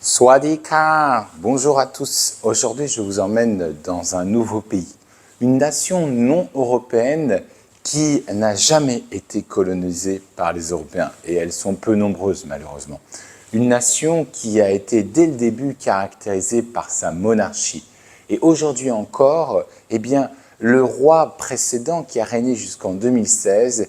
Swadika, bonjour à tous. Aujourd'hui, je vous emmène dans un nouveau pays, une nation non européenne qui n'a jamais été colonisée par les Européens, et elles sont peu nombreuses malheureusement. Une nation qui a été dès le début caractérisée par sa monarchie. Et aujourd'hui encore, le roi précédent qui a régné jusqu'en 2016,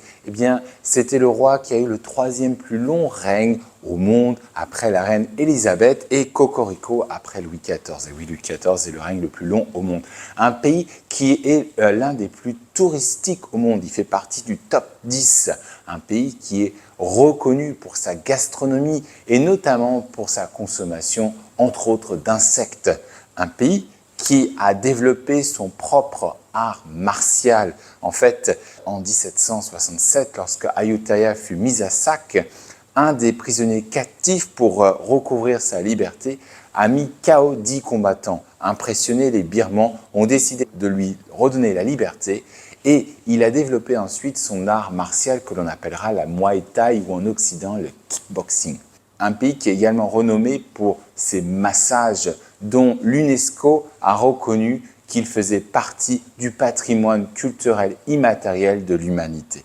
c'était le roi qui a eu le troisième plus long règne au monde après la reine Élisabeth et Cocorico après Louis XIV. Et oui, Louis XIV est le règne le plus long au monde. Un pays qui est l'un des plus touristiques au monde. Il fait partie du top 10. Un pays qui est reconnu pour sa gastronomie et notamment pour sa consommation, entre autres, d'insectes. Un pays qui a développé son propre art martial. En fait, en 1767, lorsque Ayutthaya fut mise à sac, un des prisonniers captifs, pour recouvrir sa liberté, a mis KO 10 combattants. Impressionnés, les Birmans ont décidé de lui redonner la liberté et il a développé ensuite son art martial que l'on appellera la Muay Thai ou en Occident le kickboxing. Un pays qui est également renommé pour ses massages dont l'UNESCO a reconnu qu'il faisait partie du patrimoine culturel immatériel de l'humanité.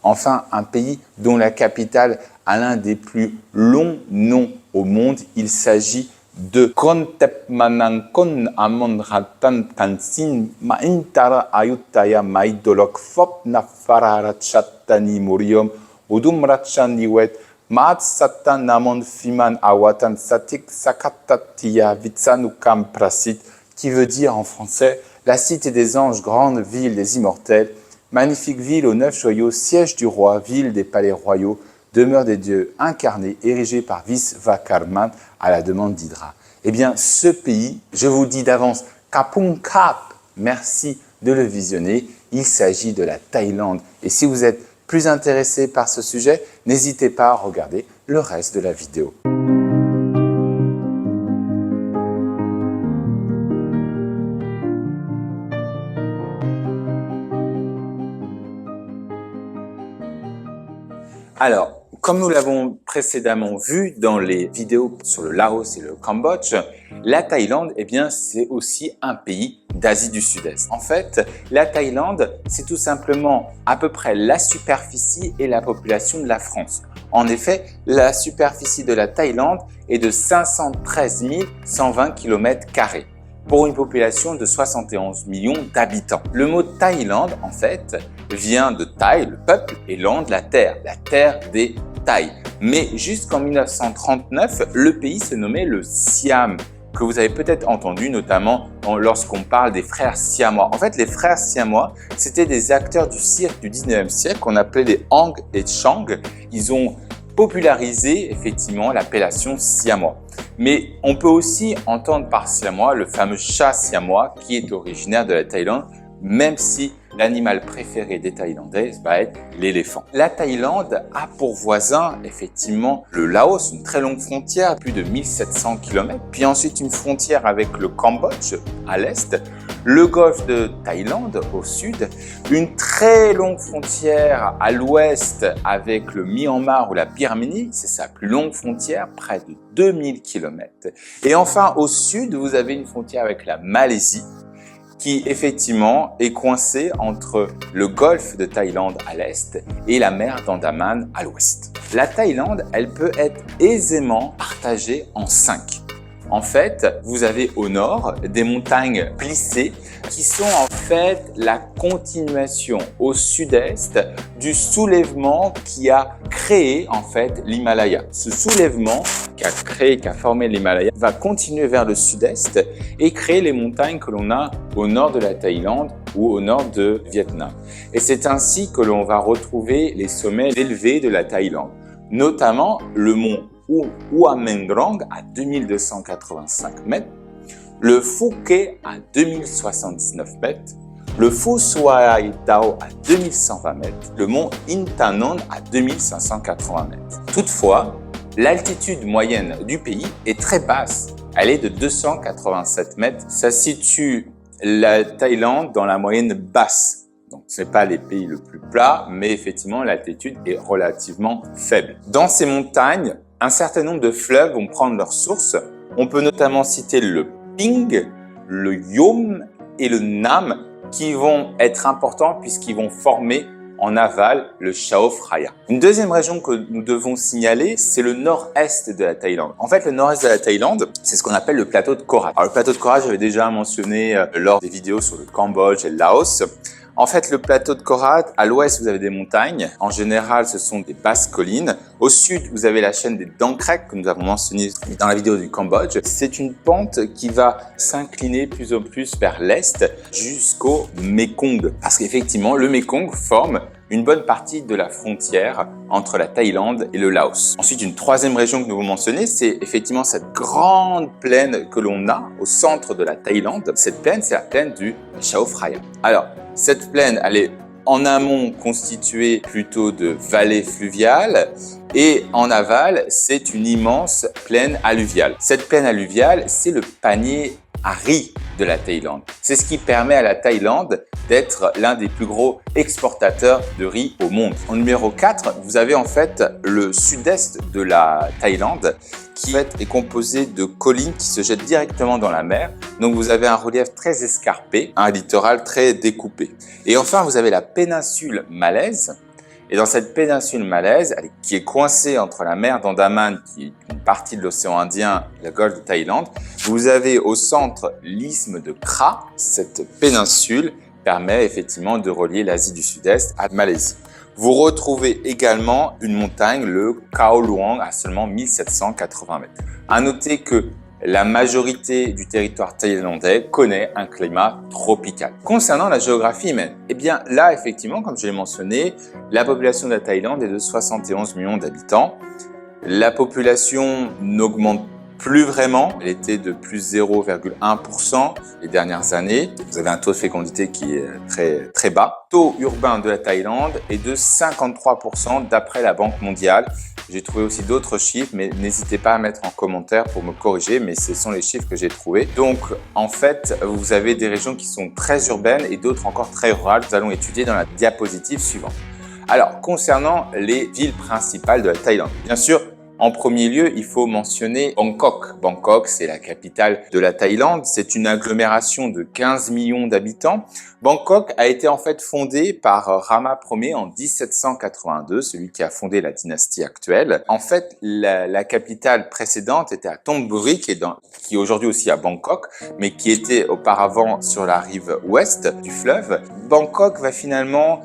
Enfin, un pays dont la capitale a l'un des plus longs noms au monde. Il s'agit de Kontepmanankon Amonratan Kansin Maintara Ayutthaya Maidolok Fop Nafararachatani Murium Udumrachaniwet Maat Satan Namon Fiman Awatan Satik Sakatatia Vitsanukam Prasit, qui veut dire en français la cité des anges, grande ville des immortels, magnifique ville aux 9 joyaux, siège du roi, ville des palais royaux, demeure des dieux incarnés, érigée par Visvakarman à la demande d'Hydra. Eh bien, ce pays, je vous dis d'avance, Kapung Kap, merci de le visionner, il s'agit de la Thaïlande. Et si vous êtes plus intéressé par ce sujet, n'hésitez pas à regarder le reste de la vidéo. Alors, comme nous l'avons précédemment vu dans les vidéos sur le Laos et le Cambodge, la Thaïlande, c'est aussi un pays d'Asie du Sud-Est. En fait, la Thaïlande, c'est tout simplement à peu près la superficie et la population de la France. En effet, la superficie de la Thaïlande est de 513 120 km². Pour une population de 71 millions d'habitants. Le mot Thaïlande, en fait, vient de Thaï, le peuple, et land, la terre des Thaïs. Mais jusqu'en 1939, le pays se nommait le Siam, que vous avez peut-être entendu, notamment lorsqu'on parle des frères siamois. En fait, les frères siamois, c'était des acteurs du cirque du 19e siècle qu'on appelait les Hang et Chang. Ils ont popularisé effectivement l'appellation siamois. Mais on peut aussi entendre par siamois le fameux chat siamois qui est originaire de la Thaïlande, même si l'animal préféré des Thaïlandais va être l'éléphant. La Thaïlande a pour voisin effectivement le Laos, une très longue frontière, plus de 1700 km, puis ensuite une frontière avec le Cambodge à l'est, le golfe de Thaïlande au sud, une très longue frontière à l'ouest avec le Myanmar ou la Birmanie, c'est sa plus longue frontière, près de 2000 km. Et enfin au sud, vous avez une frontière avec la Malaisie, qui effectivement est coincé entre le golfe de Thaïlande à l'est et la mer d'Andaman à l'ouest. La Thaïlande, elle peut être aisément partagée en 5. En fait, vous avez au nord des montagnes plissées qui sont en fait la continuation au sud-est du soulèvement qui a créé en fait l'Himalaya. Ce soulèvement qui a formé l'Himalaya va continuer vers le sud-est et créer les montagnes que l'on a au nord de la Thaïlande ou au nord de Vietnam. Et c'est ainsi que l'on va retrouver les sommets élevés de la Thaïlande, notamment le mont Uamen-drong à 2285 mètres, le Phuket à 2079 mètres, le Phu Suai Dao à 2120 mètres, le mont Intanon à 2580 mètres. Toutefois, l'altitude moyenne du pays est très basse. Elle est de 287 mètres. Ça situe la Thaïlande dans la moyenne basse. Donc, ce n'est pas les pays le plus plat, mais effectivement, l'altitude est relativement faible. Dans ces montagnes, un certain nombre de fleuves vont prendre leur source. On peut notamment citer le Ping, le Yom et le Nam qui vont être importants puisqu'ils vont former en aval le Chao Phraya. Une deuxième région que nous devons signaler, c'est le nord-est de la Thaïlande. En fait, le nord-est de la Thaïlande, c'est ce qu'on appelle le plateau de Korat. Alors, le plateau de Korat, j'avais déjà mentionné lors des vidéos sur le Cambodge et le Laos. En fait, le plateau de Korat, à l'ouest, vous avez des montagnes. En général, ce sont des basses collines. Au sud, vous avez la chaîne des Dang Krek que nous avons mentionné dans la vidéo du Cambodge. C'est une pente qui va s'incliner plus en plus vers l'est jusqu'au Mekong. Parce qu'effectivement, le Mekong forme une bonne partie de la frontière entre la Thaïlande et le Laos. Ensuite, une troisième région que nous vous mentionnez, c'est effectivement cette grande plaine que l'on a au centre de la Thaïlande. Cette plaine, c'est la plaine du Chao Phraya. Alors, cette plaine, elle est en amont constituée plutôt de vallées fluviales et en aval, c'est une immense plaine alluviale. Cette plaine alluviale, c'est le panier à riz de la Thaïlande. C'est ce qui permet à la Thaïlande d'être l'un des plus gros exportateurs de riz au monde. En numéro 4, vous avez en fait le sud-est de la Thaïlande qui est composé de collines qui se jettent directement dans la mer. Donc vous avez un relief très escarpé, un littoral très découpé. Et enfin, vous avez la péninsule malaise. Et dans cette péninsule malaise, qui est coincée entre la mer d'Andaman, qui est une partie de l'océan Indien, et le golfe de Thaïlande, vous avez au centre l'isthme de Kra. Cette péninsule permet effectivement de relier l'Asie du Sud-Est à la Malaisie. Vous retrouvez également une montagne, le Khao Luang, à seulement 1780 mètres. À noter que la majorité du territoire thaïlandais connaît un climat tropical. Concernant la géographie humaine, eh bien là, effectivement, comme je l'ai mentionné, la population de la Thaïlande est de 71 millions d'habitants. La population n'augmente plus vraiment, elle était de plus 0,1% les dernières années. Vous avez un taux de fécondité qui est très bas. Le taux urbain de la Thaïlande est de 53% d'après la Banque mondiale. J'ai trouvé aussi d'autres chiffres, mais n'hésitez pas à mettre en commentaire pour me corriger, mais ce sont les chiffres que j'ai trouvés. Donc, en fait, vous avez des régions qui sont très urbaines et d'autres encore très rurales. Nous allons étudier dans la diapositive suivante. Alors, concernant les villes principales de la Thaïlande, bien sûr, en premier lieu, il faut mentionner Bangkok. Bangkok, c'est la capitale de la Thaïlande. C'est une agglomération de 15 millions d'habitants. Bangkok a été en fait fondée par Rama Ier en 1782, celui qui a fondé la dynastie actuelle. En fait, la capitale précédente était à Thonburi, qui est aujourd'hui aussi à Bangkok, mais qui était auparavant sur la rive ouest du fleuve. Bangkok va finalement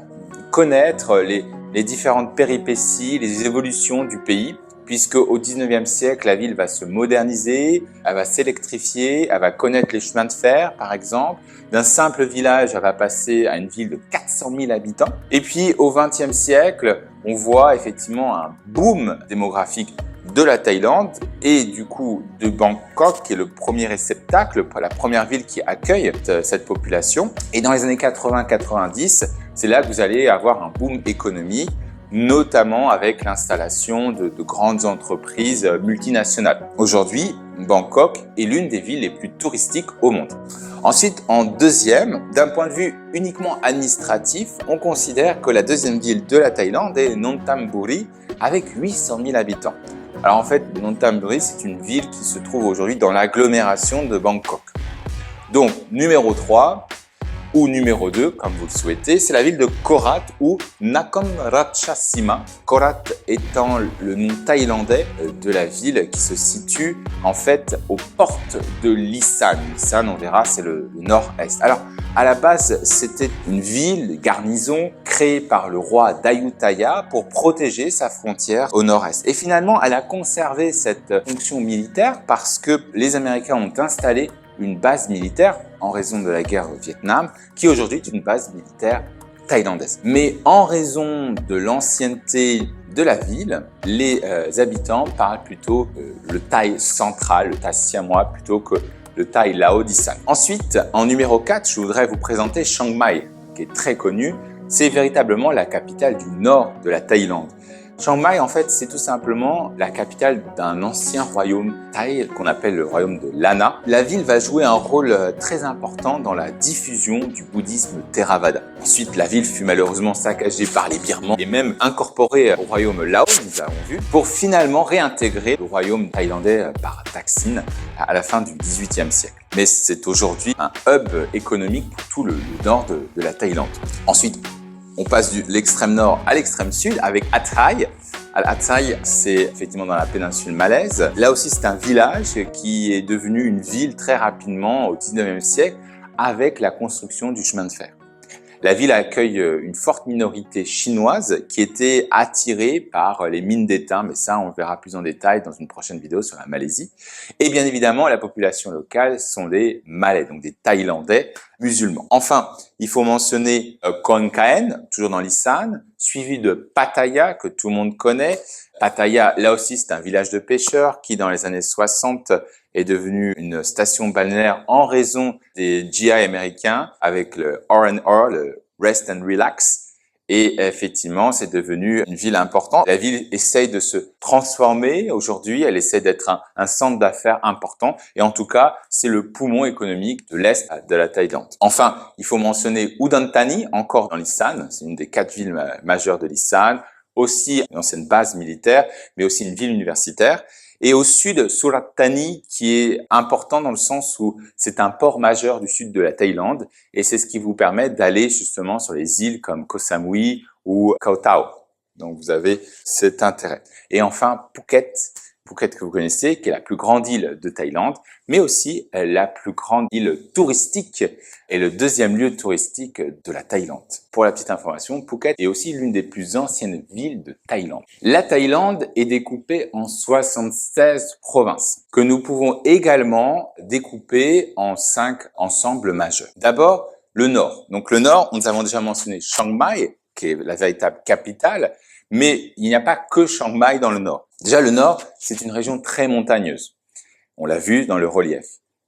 connaître les différentes péripéties, les évolutions du pays, puisque au 19e siècle, la ville va se moderniser, elle va s'électrifier, elle va connaître les chemins de fer, par exemple. D'un simple village, elle va passer à une ville de 400 000 habitants. Et puis, au 20e siècle, on voit effectivement un boom démographique de la Thaïlande et du coup de Bangkok, qui est le premier réceptacle, la première ville qui accueille cette population. Et dans les années 80-90, c'est là que vous allez avoir un boom économique, notamment avec l'installation de grandes entreprises multinationales. Aujourd'hui, Bangkok est l'une des villes les plus touristiques au monde. Ensuite, en deuxième, d'un point de vue uniquement administratif, on considère que la deuxième ville de la Thaïlande est Nonthaburi avec 800 000 habitants. Alors en fait, Nonthaburi, c'est une ville qui se trouve aujourd'hui dans l'agglomération de Bangkok. Donc, numéro 3, ou numéro 2, comme vous le souhaitez, c'est la ville de Korat ou Nakhon Ratchasima. Korat étant le nom thaïlandais de la ville qui se situe en fait aux portes de l'Isan. L'Isan, on verra, c'est le nord-est. Alors, à la base, c'était une ville, garnison, créée par le roi d'Ayutthaya pour protéger sa frontière au nord-est. Et finalement, elle a conservé cette fonction militaire parce que les Américains ont installé une base militaire en raison de la guerre au Vietnam, qui aujourd'hui est une base militaire thaïlandaise. Mais en raison de l'ancienneté de la ville, les habitants parlent plutôt le thaï central, le thaï siamois, plutôt que le thaï laodisan. Ensuite, en numéro 4, je voudrais vous présenter Chiang Mai, qui est très connu. C'est véritablement la capitale du nord de la Thaïlande. Chiang Mai, en fait, c'est tout simplement la capitale d'un ancien royaume thaï qu'on appelle le royaume de Lana. La ville va jouer un rôle très important dans la diffusion du bouddhisme Theravada. Ensuite, la ville fut malheureusement saccagée par les Birmans et même incorporée au royaume Lao, nous avons vu, pour finalement réintégrer le royaume thaïlandais par Thaksin à la fin du XVIIIe siècle. Mais c'est aujourd'hui un hub économique pour tout le nord de la Thaïlande. Ensuite, on passe de l'extrême nord à l'extrême sud avec Athai. Athai, c'est effectivement dans la péninsule malaise. Là aussi, c'est un village qui est devenu une ville très rapidement au 19e siècle avec la construction du chemin de fer. La ville accueille une forte minorité chinoise qui était attirée par les mines d'étain, mais ça on le verra plus en détail dans une prochaine vidéo sur la Malaisie. Et bien évidemment, la population locale sont des Malais, donc des Thaïlandais musulmans. Enfin, il faut mentionner Khon Kaen, toujours dans l'Isan, suivi de Pattaya, que tout le monde connaît. Pattaya, là aussi, c'est un village de pêcheurs qui, dans les années 60, est devenu une station balnéaire en raison des GI américains avec le R&R, le Rest and Relax. Et effectivement, c'est devenu une ville importante. La ville essaye de se transformer aujourd'hui, elle essaie d'être un centre d'affaires important. Et en tout cas, c'est le poumon économique de l'Est de la Thaïlande. Enfin, il faut mentionner Udon Thani, encore dans l'Isan. C'est une des 4 villes majeures de l'Isan. Aussi une ancienne base militaire, mais aussi une ville universitaire. Et au sud, Surat Thani, qui est important dans le sens où c'est un port majeur du sud de la Thaïlande, et c'est ce qui vous permet d'aller justement sur les îles comme Koh Samui ou Koh Tao. Donc vous avez cet intérêt. Et enfin, Phuket. Phuket que vous connaissez, qui est la plus grande île de Thaïlande, mais aussi la plus grande île touristique et le deuxième lieu touristique de la Thaïlande. Pour la petite information, Phuket est aussi l'une des plus anciennes villes de Thaïlande. La Thaïlande est découpée en 76 provinces, que nous pouvons également découper en 5 ensembles majeurs. D'abord, le nord. Donc le nord, nous avons déjà mentionné Chiang Mai, qui est la véritable capitale, mais il n'y a pas que Chiang Mai dans le nord. Déjà, le nord, c'est une région très montagneuse. On l'a vu dans le relief.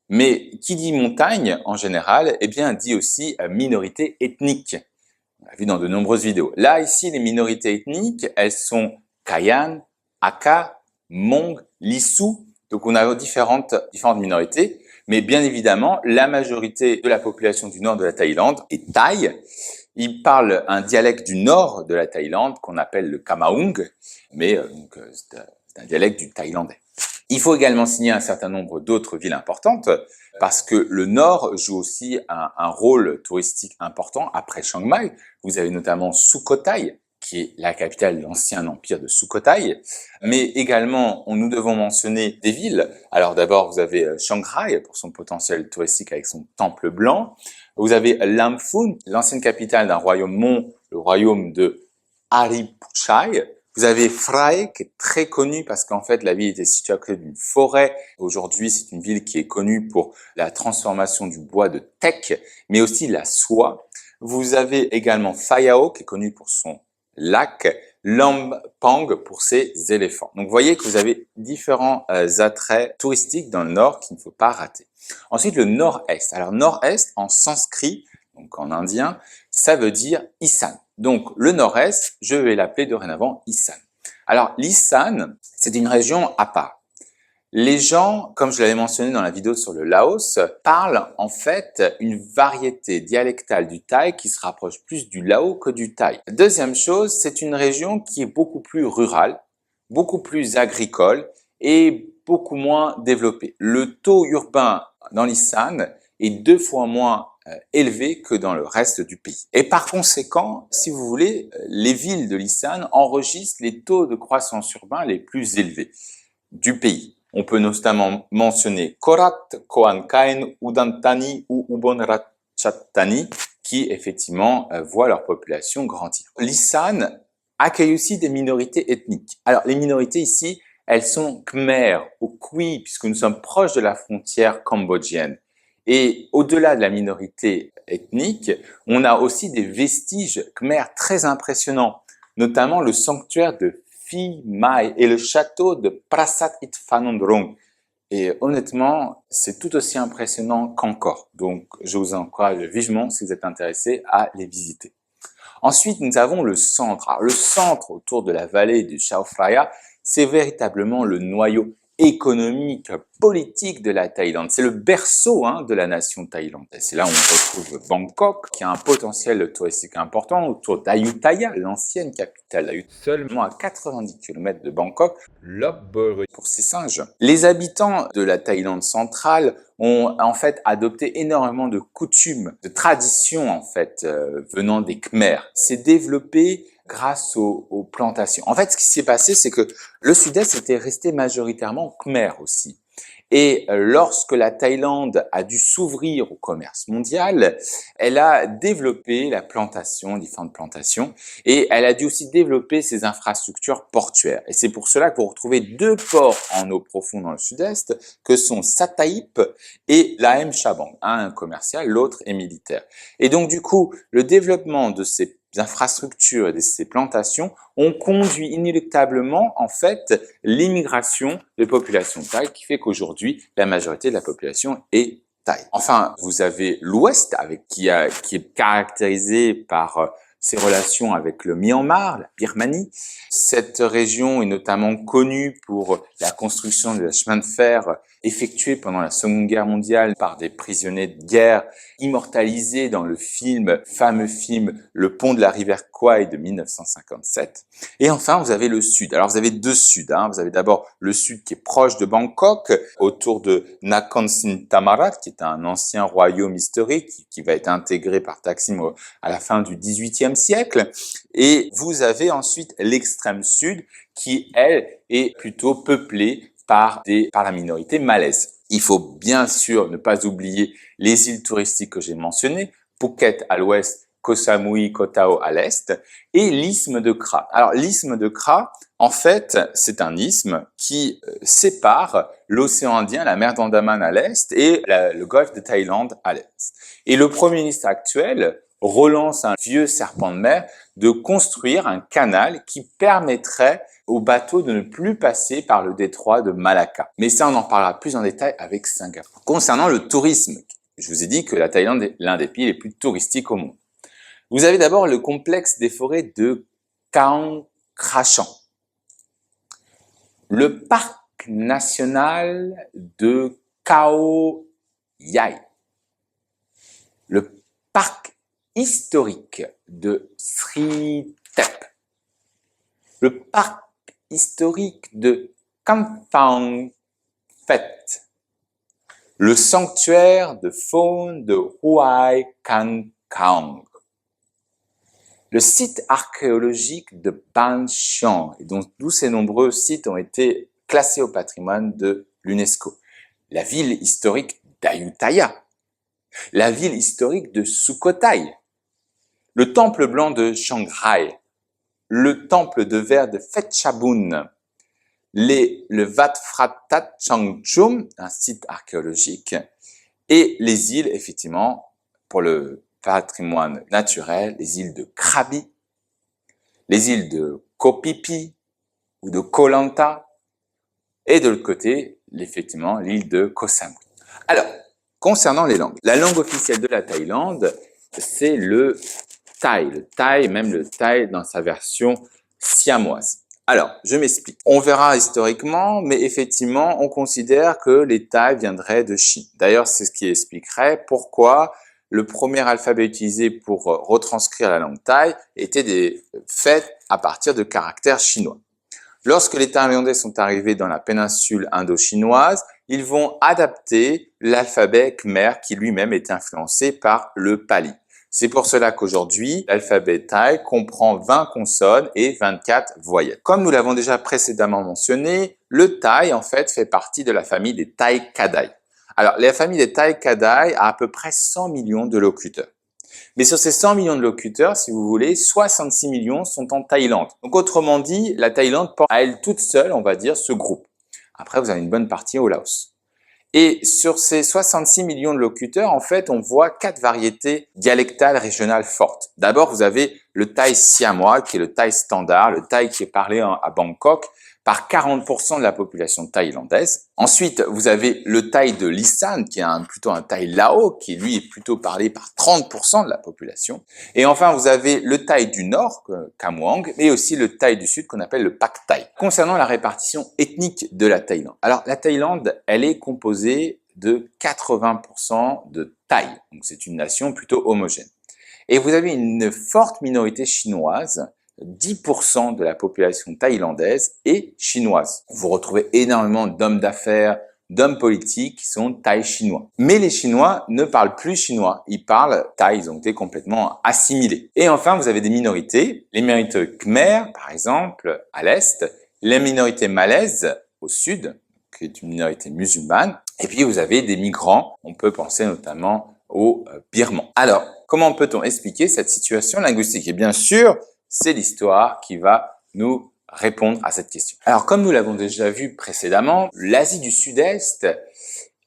Mais qui dit montagne, en général, eh bien, dit aussi minorité ethnique. On l'a vu dans de nombreuses vidéos. Là, ici, les minorités ethniques, elles sont Kayan, Akha, Hmong, Lisu. Donc, on a différentes minorités. Mais bien évidemment, la majorité de la population du nord de la Thaïlande est thaï. Ils parlent un dialecte du nord de la Thaïlande qu'on appelle le Kamaung, mais c'est un dialecte du thaïlandais. Il faut également signer un certain nombre d'autres villes importantes parce que le nord joue aussi un rôle touristique important après Chiang Mai. Vous avez notamment Sukhothai, qui est la capitale de l'ancien empire de Sukhothai, mais également, nous devons mentionner des villes. Alors d'abord, vous avez Shanghai pour son potentiel touristique avec son temple blanc. Vous avez Lamphun, l'ancienne capitale d'un royaume Mon, le royaume de Aripuchai. Vous avez Phrae, qui est très connu parce qu'en fait, la ville était située à côté d'une forêt. Aujourd'hui, c'est une ville qui est connue pour la transformation du bois de teck, mais aussi la soie. Vous avez également Phayao, qui est connu pour son lac, Lampang pour ses éléphants. Donc, vous voyez que vous avez différents attraits touristiques dans le nord qu'il ne faut pas rater. Ensuite, le nord-est. Alors, nord-est, en sanskrit, donc en indien, ça veut dire Isan. Donc, le nord-est, je vais l'appeler dorénavant Isan. Alors, l'Isan, c'est une région à part. Les gens, comme je l'avais mentionné dans la vidéo sur le Laos, parlent en fait une variété dialectale du thaï qui se rapproche plus du lao que du thaï. Deuxième chose, c'est une région qui est beaucoup plus rurale, beaucoup plus agricole et beaucoup moins développée. Le taux urbain dans l'Isan est 2 fois moins élevé que dans le reste du pays. Et par conséquent, si vous voulez, les villes de l'Isan enregistrent les taux de croissance urbain les plus élevés du pays. On peut notamment mentionner Korat, Khon Kaen, Udon Thani ou Ubon Ratchathani qui effectivement voient leur population grandir. L'Isan accueille aussi des minorités ethniques. Alors les minorités ici, elles sont Khmer ou Kui puisque nous sommes proches de la frontière cambodgienne. Et au-delà de la minorité ethnique, on a aussi des vestiges Khmer très impressionnants, notamment le sanctuaire de Phi Mai et le château de Prasat Itphanondrong. Et honnêtement, c'est tout aussi impressionnant qu'Angkor. Donc, je vous encourage vivement, si vous êtes intéressé, à les visiter. Ensuite, nous avons le centre. Alors, le centre autour de la vallée du Chao Phraya, c'est véritablement le noyau économique, politique de la Thaïlande. C'est le berceau de la nation thaïlandaise. C'est là où on retrouve Bangkok, qui a un potentiel touristique important, autour d'Ayutthaya, l'ancienne capitale d'Ayutthaya, seulement à 90 km de Bangkok, pour ces singes. Les habitants de la Thaïlande centrale ont en fait adopté énormément de coutumes, de traditions en fait, venant des Khmers. C'est développé grâce aux plantations. En fait, ce qui s'est passé, c'est que le Sud-Est était resté majoritairement Khmer aussi. Et lorsque la Thaïlande a dû s'ouvrir au commerce mondial, elle a développé la plantation, différentes plantations, et elle a dû aussi développer ses infrastructures portuaires. Et c'est pour cela que vous retrouvez deux ports en eau profonde dans le Sud-Est, que sont Sataip et Laem Chabang. Un commercial, l'autre est militaire. Et donc du coup, le développement de ces infrastructures et de ces plantations ont conduit inéluctablement en fait l'immigration de populations thaï qui fait qu'aujourd'hui la majorité de la population est thaï. Enfin, vous avez l'Ouest qui est caractérisé par ses relations avec le Myanmar, la Birmanie. Cette région est notamment connue pour la construction de la chemin de fer effectué pendant la Seconde Guerre mondiale par des prisonniers de guerre immortalisés dans le fameux film Le pont de la rivière Kwai de 1957. Et enfin, vous avez le sud. Alors, vous avez deux suds. Vous avez d'abord le sud qui est proche de Bangkok, autour de Nakhon Sin Thammarat, qui est un ancien royaume historique qui va être intégré par Taksim à la fin du XVIIIe siècle. Et vous avez ensuite l'extrême sud qui, elle, est plutôt peuplée par la minorité malaise. Il faut bien sûr ne pas oublier les îles touristiques que j'ai mentionnées, Phuket à l'ouest, Koh Samui, Koh Tao à l'est, et l'isthme de Kra. Alors l'isthme de Kra, en fait, c'est un isthme qui sépare l'océan Indien, la mer d'Andaman à l'est, et le golfe de Thaïlande à l'est. Et le Premier ministre actuel relance un vieux serpent de mer de construire un canal qui permettrait aux bateaux de ne plus passer par le détroit de Malacca. Mais ça, on en parlera plus en détail avec Singapour. Concernant le tourisme, je vous ai dit que la Thaïlande est l'un des pays les plus touristiques au monde. Vous avez d'abord le complexe des forêts de Kaong Krachan, le parc national de Khao Yai, le parc historique de Sri Thep, le parc historique de Kamphaeng Phet, le sanctuaire de faune de Huay Khanh Khong, le site archéologique de Ban Chiang, et dont tous ces nombreux sites ont été classés au patrimoine de l'UNESCO, la ville historique d'Ayutthaya, la ville historique de Sukhothai, le temple blanc de Shanghai, le temple de verre de Phetchabun, le Wat Phra That Changchum, un site archéologique, et les îles, effectivement, pour le patrimoine naturel, les îles de Krabi, les îles de Koh Phi Phi ou de Koh Lanta, et de l'autre côté, effectivement, l'île de Koh Samui. Alors, concernant les langues, la langue officielle de la Thaïlande, c'est le thaï, même le thaï dans sa version siamoise. Alors, je m'explique. On verra historiquement, mais effectivement, on considère que les Thaïs viendraient de Chine. D'ailleurs, c'est ce qui expliquerait pourquoi le premier alphabet utilisé pour retranscrire la langue thaï était fait à partir de caractères chinois. Lorsque les Thaïlandais sont arrivés dans la péninsule indo-chinoise, ils vont adapter l'alphabet khmer qui lui-même est influencé par le pali. C'est pour cela qu'aujourd'hui, l'alphabet thaï comprend 20 consonnes et 24 voyelles. Comme nous l'avons déjà précédemment mentionné, le thaï en fait fait partie de la famille des Thaï Kadai. Alors, la famille des Thaï Kadai a à peu près 100 millions de locuteurs. Mais sur ces 100 millions de locuteurs, si vous voulez, 66 millions sont en Thaïlande. Donc, autrement dit, la Thaïlande porte à elle toute seule, on va dire, ce groupe. Après, vous avez une bonne partie au Laos. Et sur ces 66 millions de locuteurs, en fait, on voit 4 variétés dialectales régionales fortes. D'abord, vous avez le thaï siamois, qui est le thaï standard, le thaï qui est parlé à Bangkok par 40% de la population thaïlandaise. Ensuite, vous avez le thaï de l'Isan, qui est plutôt un thaï lao, qui lui est plutôt parlé par 30% de la population. Et enfin, vous avez le thaï du nord, Khamuang, et aussi le thaï du sud, qu'on appelle le Pak Thaï. Concernant la répartition ethnique de la Thaïlande. Alors, la Thaïlande, elle est composée de 80% de Thaï. Donc, c'est une nation plutôt homogène. Et vous avez une forte minorité chinoise. 10% de la population thaïlandaise est chinoise. Vous retrouvez énormément d'hommes d'affaires, d'hommes politiques qui sont thaï-chinois. Mais les Chinois ne parlent plus chinois, ils parlent thaï, ils ont été complètement assimilés. Et enfin, vous avez des minorités, les minorités khmer, par exemple, à l'est, les minorités malaises au sud, qui est une minorité musulmane, et puis vous avez des migrants, on peut penser notamment aux Birmans. Alors, comment peut-on expliquer cette situation linguistique? Et bien sûr, c'est l'histoire qui va nous répondre à cette question. Alors, comme nous l'avons déjà vu précédemment, l'Asie du Sud-Est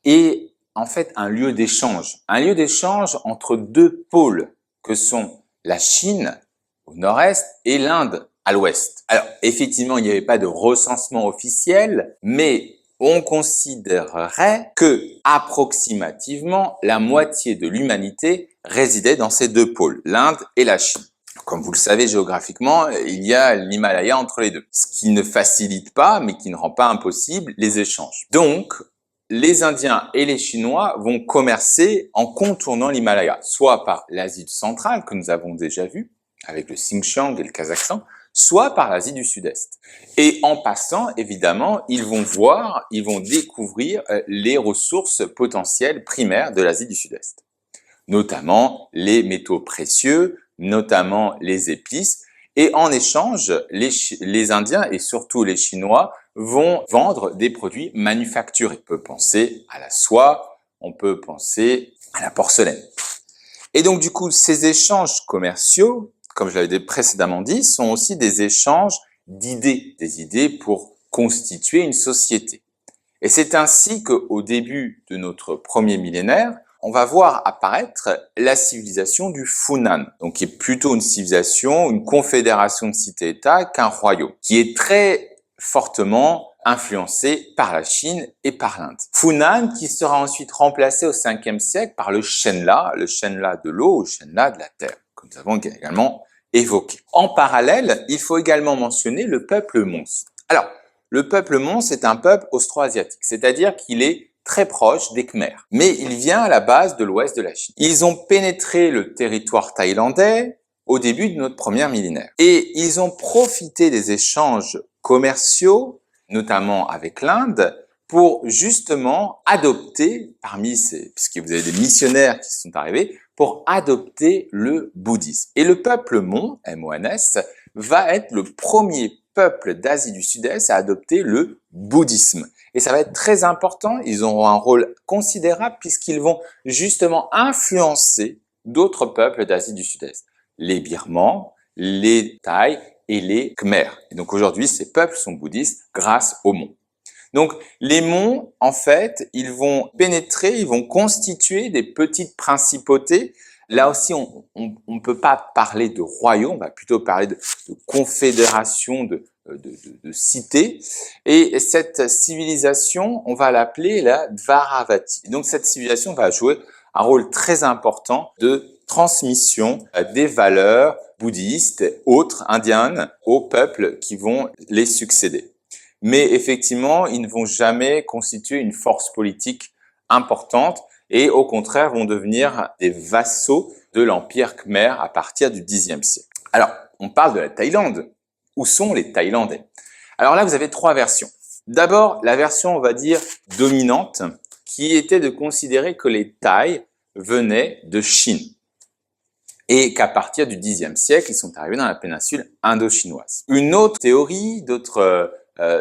est en fait un lieu d'échange entre deux pôles que sont la Chine au nord-est et l'Inde à l'ouest. Alors, effectivement, il n'y avait pas de recensement officiel, mais on considérerait que approximativement la moitié de l'humanité résidait dans ces deux pôles, l'Inde et la Chine. Comme vous le savez géographiquement, il y a l'Himalaya entre les deux, ce qui ne facilite pas, mais qui ne rend pas impossible les échanges. Donc, les Indiens et les Chinois vont commercer en contournant l'Himalaya, soit par l'Asie centrale, que nous avons déjà vu, avec le Xinjiang et le Kazakhstan, soit par l'Asie du Sud-Est. Et en passant, évidemment, ils vont découvrir les ressources potentielles primaires de l'Asie du Sud-Est, notamment les métaux précieux, notamment les épices. Et en échange, les Indiens et surtout les Chinois vont vendre des produits manufacturés. On peut penser à la soie, on peut penser à la porcelaine. Et donc du coup, ces échanges commerciaux, comme je l'avais précédemment dit, sont aussi des échanges d'idées, des idées pour constituer une société. Et c'est ainsi qu'au début de notre premier millénaire, on va voir apparaître la civilisation du Funan, donc qui est plutôt une civilisation, une confédération de cités-États qu'un royaume, qui est très fortement influencé par la Chine et par l'Inde. Funan qui sera ensuite remplacé au 5e siècle par le Shenla de l'eau ou Shenla de la terre, comme nous avons également évoqué. En parallèle, il faut également mentionner le peuple Mons. Alors, le peuple Mons est un peuple austro-asiatique, c'est-à-dire qu'il est très proche des Khmers, mais il vient à la base de l'ouest de la Chine. Ils ont pénétré le territoire thaïlandais au début de notre premier millénaire. Et ils ont profité des échanges commerciaux, notamment avec l'Inde, pour justement adopter, puisque vous avez des missionnaires qui sont arrivés, pour adopter le bouddhisme. Et le peuple Mon, M-O-N-S, va être le premier peuple d'Asie du Sud-Est à adopter le bouddhisme. Et ça va être très important, ils auront un rôle considérable puisqu'ils vont justement influencer d'autres peuples d'Asie du Sud-Est. Les Birmans, les Thaïs et les Khmers. Et donc aujourd'hui, ces peuples sont bouddhistes grâce aux Mon. Donc les Mon, en fait, ils vont pénétrer, ils vont constituer des petites principautés. Là aussi, on ne peut pas parler de royaume, on va plutôt parler de confédération, de cités. Et cette civilisation, on va l'appeler la Dvaravati. Donc cette civilisation va jouer un rôle très important de transmission des valeurs bouddhistes, autres, indiennes, aux peuples qui vont les succéder. Mais effectivement, ils ne vont jamais constituer une force politique importante et au contraire vont devenir des vassaux de l'Empire Khmer à partir du Xe siècle. Alors, on parle de la Thaïlande. Où sont les Thaïlandais? Alors là, vous avez trois versions. D'abord, la version, on va dire, dominante, qui était de considérer que les Thaïs venaient de Chine et qu'à partir du Xe siècle, ils sont arrivés dans la péninsule indo-chinoise. Une autre théorie, d'autres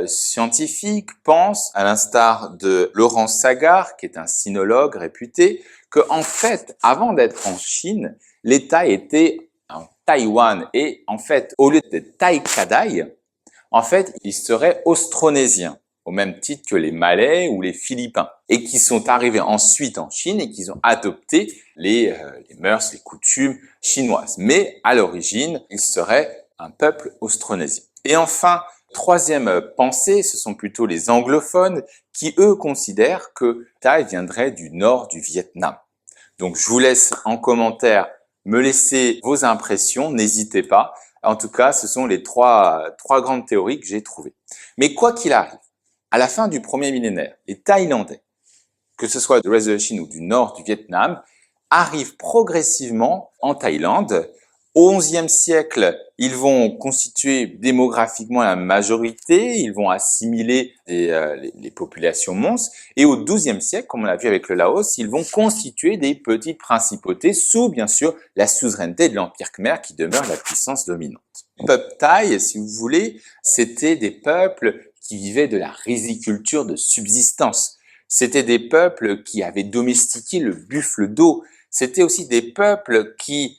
scientifiques pensent, à l'instar de Laurent Sagard, qui est un sinologue réputé, que en fait, avant d'être en Chine, les Thaïs étaient en Taïwan et en fait, au lieu d'être Thaï Kadai, en fait, ils seraient austronésiens, au même titre que les Malais ou les Philippins, et qui sont arrivés ensuite en Chine et qui ont adopté les mœurs, les coutumes chinoises. Mais à l'origine, ils seraient un peuple austronésien. Et enfin, Troisième pensée, ce sont plutôt les anglophones qui, eux, considèrent que Thaï viendrait du nord du Vietnam. Donc, je vous laisse en commentaire me laisser vos impressions, n'hésitez pas. En tout cas, ce sont les trois grandes théories que j'ai trouvées. Mais quoi qu'il arrive, à la fin du premier millénaire, les Thaïlandais, que ce soit de l'ouest de la Chine ou du nord du Vietnam, arrivent progressivement en Thaïlande. Au XIe siècle, ils vont constituer démographiquement la majorité, ils vont assimiler les populations monstres. Et au XIIe siècle, comme on l'a vu avec le Laos, ils vont constituer des petites principautés sous, bien sûr, la suzeraineté de l'Empire Khmer qui demeure la puissance dominante. Les peuples thaïs, si vous voulez, c'était des peuples qui vivaient de la riziculture de subsistance. C'était des peuples qui avaient domestiqué le buffle d'eau. C'était aussi des peuples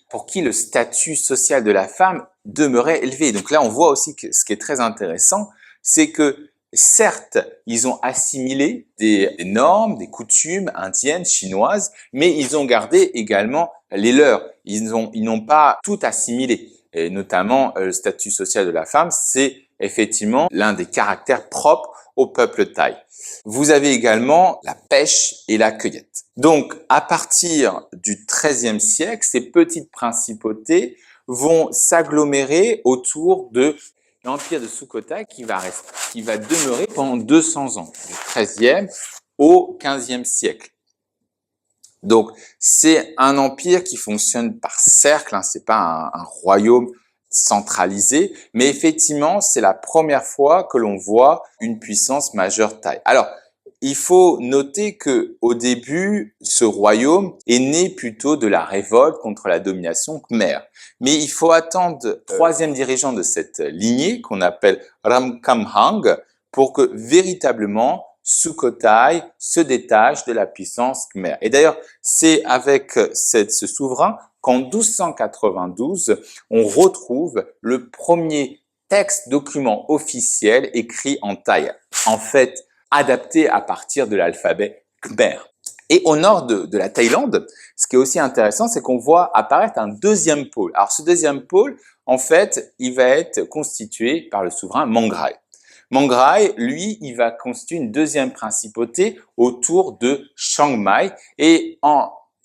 pour qui le statut social de la femme demeurait élevé. Donc là, on voit aussi que ce qui est très intéressant, c'est que certes, ils ont assimilé des normes, des coutumes indiennes, chinoises, mais ils ont gardé également les leurs. Ils n'ont pas tout assimilé. Et notamment, le statut social de la femme, c'est effectivement l'un des caractères propres au peuple thaï. Vous avez également la pêche et la cueillette. Donc, à partir du XIIIe siècle, ces petites principautés vont s'agglomérer autour de l'empire de Sukhothai qui va demeurer pendant 200 ans, du XIIIe au XVe siècle. Donc, c'est un empire qui fonctionne par cercle, hein, c'est pas un royaume centralisé, mais effectivement, c'est la première fois que l'on voit une puissance majeure thaï. Alors, il faut noter que au début, ce royaume est né plutôt de la révolte contre la domination khmer. Mais il faut attendre le troisième dirigeant de cette lignée, qu'on appelle Ramkhamhaeng, pour que véritablement Sukhothai se détache de la puissance khmer. Et d'ailleurs, c'est avec ce souverain qu'en 1292, on retrouve le premier document officiel écrit en thaï. En fait, adapté à partir de l'alphabet khmer. Et au nord de la Thaïlande, ce qui est aussi intéressant, c'est qu'on voit apparaître un deuxième pôle. Alors ce deuxième pôle, en fait, il va être constitué par le souverain Mangrai. Mangrai, lui, il va constituer une deuxième principauté autour de Chiang Mai et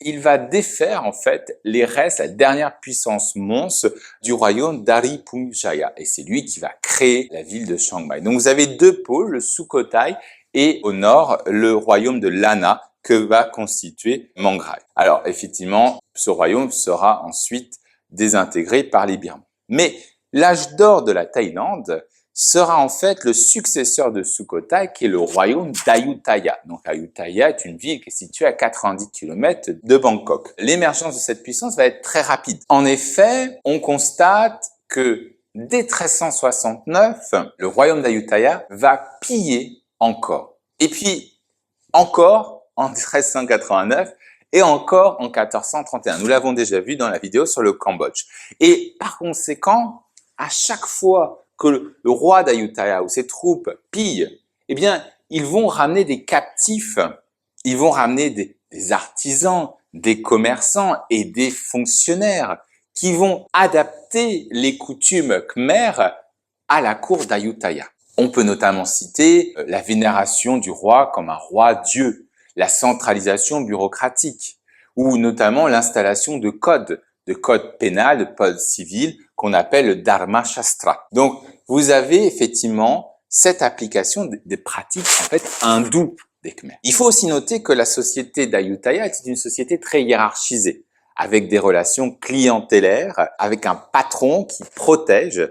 il va défaire en fait les restes, la dernière puissance monstre du royaume d'Ariphunjaya. Et c'est lui qui va créer la ville de Chiang Mai. Donc vous avez deux pôles, le Sukhothai et au nord, le royaume de Lana que va constituer Mangrai. Alors effectivement, ce royaume sera ensuite désintégré par les Birmans. Mais l'âge d'or de la Thaïlande sera en fait le successeur de Sukhothai, qui est le royaume d'Ayutthaya. Donc Ayutthaya est une ville qui est située à 90 km de Bangkok. L'émergence de cette puissance va être très rapide. En effet, on constate que dès 1369, le royaume d'Ayutthaya va piller encore. Et puis encore en 1389 et encore en 1431. Nous l'avons déjà vu dans la vidéo sur le Cambodge. Et par conséquent, à chaque fois que le roi d'Ayutthaya ou ses troupes pillent, eh bien, ils vont ramener des captifs, ils vont ramener des artisans, des commerçants et des fonctionnaires qui vont adapter les coutumes khmer à la cour d'Ayutthaya. On peut notamment citer la vénération du roi comme un roi-dieu, la centralisation bureaucratique, ou notamment l'installation de codes pénal, de code civil, qu'on appelle le Dharma Shastra. Donc, vous avez effectivement cette application des pratiques, en fait, hindoues des Khmers. Il faut aussi noter que la société d'Ayutthaya est une société très hiérarchisée, avec des relations clientélaires, avec un patron qui protège,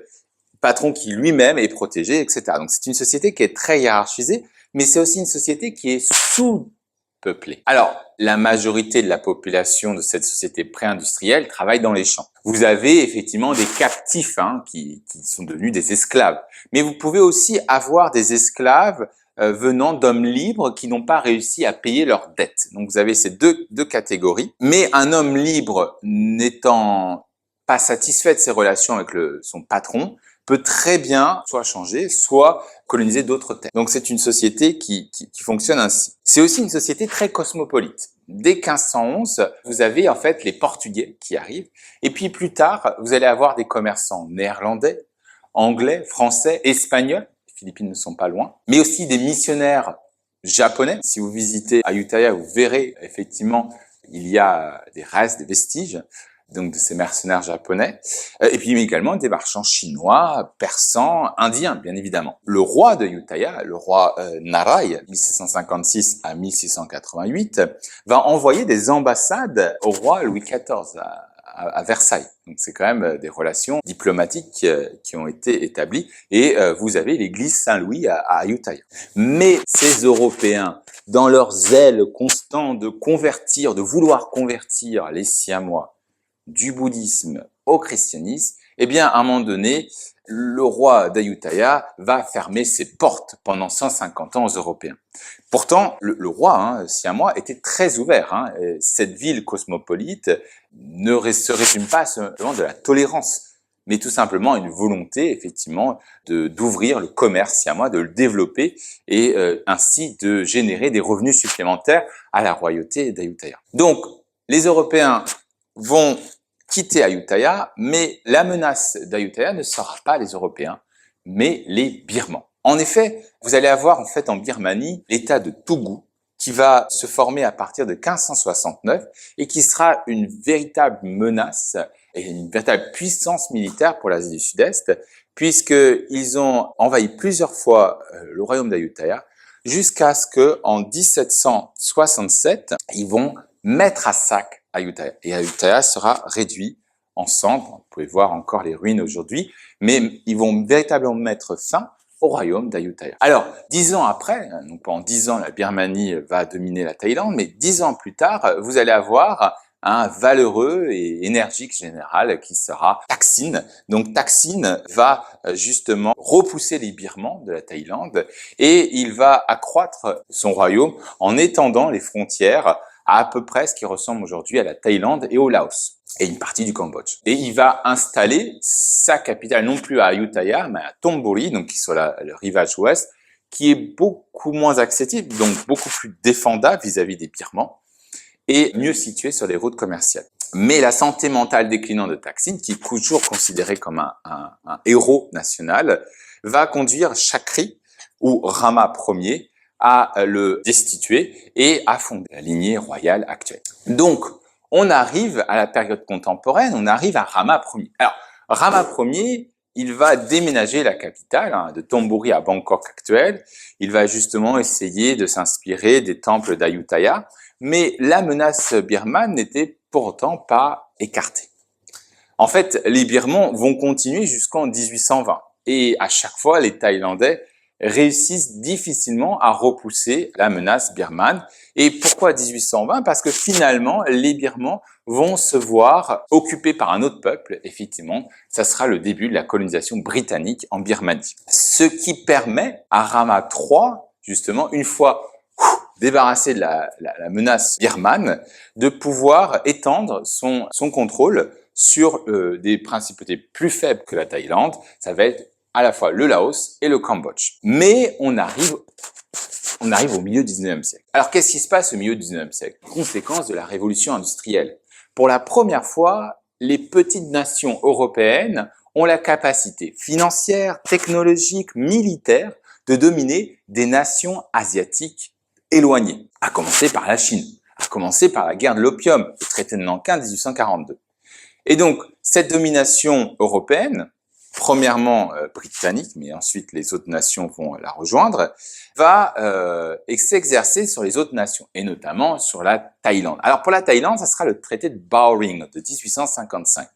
patron qui lui-même est protégé, etc. Donc, c'est une société qui est très hiérarchisée, mais c'est aussi une société qui est sous-peuplée. Alors, la majorité de la population de cette société pré-industrielle travaille dans les champs. Vous avez effectivement des captifs qui sont devenus des esclaves. Mais vous pouvez aussi avoir des esclaves venant d'hommes libres qui n'ont pas réussi à payer leurs dettes. Donc vous avez ces deux catégories. Mais un homme libre n'étant pas satisfait de ses relations avec son patron peut très bien soit changer, soit coloniser d'autres terres. Donc c'est une société qui fonctionne ainsi. C'est aussi une société très cosmopolite. Dès 1511, vous avez en fait les Portugais qui arrivent, et puis plus tard, vous allez avoir des commerçants néerlandais, anglais, français, espagnol. Les Philippines ne sont pas loin. Mais aussi des missionnaires japonais. Si vous visitez Ayutthaya, vous verrez effectivement, il y a des restes, des vestiges donc de ces mercenaires japonais, et puis également des marchands chinois, persans, indiens, bien évidemment. Le roi de Ayutthaya, le roi Narai, 1656 à 1688, va envoyer des ambassades au roi Louis XIV à Versailles. Donc c'est quand même des relations diplomatiques qui ont été établies, et vous avez l'église Saint-Louis à Ayutthaya. Mais ces Européens, dans leur zèle constant de convertir, de vouloir convertir les Siamois du bouddhisme au christianisme, eh bien, à un moment donné, le roi d'Ayutthaya va fermer ses portes pendant 150 ans aux Européens. Pourtant, le roi siamois était très ouvert. Cette ville cosmopolite ne se résume pas seulement de la tolérance, mais tout simplement une volonté, effectivement, d'ouvrir le commerce siamois, de le développer et ainsi de générer des revenus supplémentaires à la royauté d'Ayutthaya. Donc, les Européens vont quitter Ayutthaya, mais la menace d'Ayutthaya ne sera pas les Européens, mais les Birmans. En effet, vous allez avoir en fait en Birmanie l'état de Tougou qui va se former à partir de 1569 et qui sera une véritable menace et une véritable puissance militaire pour l'Asie du Sud-Est, puisqu'ils ont envahi plusieurs fois le royaume d'Ayutthaya jusqu'à ce qu'en 1767, ils vont mettre à sac Ayutthaya. Et Ayutthaya sera réduit en cendres. Vous pouvez voir encore les ruines aujourd'hui, mais ils vont véritablement mettre fin au royaume d'Ayutthaya. Alors, 10 ans après, donc pendant 10 ans, la Birmanie va dominer la Thaïlande, mais 10 ans plus tard, vous allez avoir un valeureux et énergique général qui sera Thaksin. Donc Thaksin va justement repousser les Birmans de la Thaïlande et il va accroître son royaume en étendant les frontières à peu près ce qui ressemble aujourd'hui à la Thaïlande et au Laos, et une partie du Cambodge. Et il va installer sa capitale non plus à Ayutthaya, mais à Thonburi, donc qui est sur le rivage ouest, qui est beaucoup moins accessible, donc beaucoup plus défendable vis-à-vis des Birmans, et mieux situé sur les routes commerciales. Mais la santé mentale déclinante de Thaksin, qui est toujours considéré comme un héros national, va conduire Chakri, ou Rama Ier, à le destituer et à fonder la lignée royale actuelle. Donc, on arrive à la période contemporaine, on arrive à Rama Ier. Alors, Rama Ier, il va déménager la capitale de Thonburi à Bangkok actuelle. Il va justement essayer de s'inspirer des temples d'Ayutthaya, mais la menace birmane n'était pour autant pas écartée. En fait, les Birmans vont continuer jusqu'en 1820 et à chaque fois, les Thaïlandais réussissent difficilement à repousser la menace birmane. Et pourquoi 1820 ? Parce que finalement, les Birmans vont se voir occupés par un autre peuple. Effectivement, ça sera le début de la colonisation britannique en Birmanie. Ce qui permet à Rama III, justement, une fois débarrassé de la menace birmane, de pouvoir étendre son contrôle sur des principautés plus faibles que la Thaïlande. Ça va être à la fois le Laos et le Cambodge. Mais on arrive au milieu du 19e siècle. Alors, qu'est-ce qui se passe au milieu du 19e siècle ? Conséquence de la révolution industrielle. Pour la première fois, les petites nations européennes ont la capacité financière, technologique, militaire de dominer des nations asiatiques éloignées, à commencer par la Chine, à commencer par la guerre de l'opium, le traité de Nankin 1842. Et donc, cette domination européenne, premièrement britannique, mais ensuite les autres nations vont la rejoindre, va s'exercer sur les autres nations, et notamment sur la Thaïlande. Alors pour la Thaïlande, ça sera le traité de Bowring de 1855,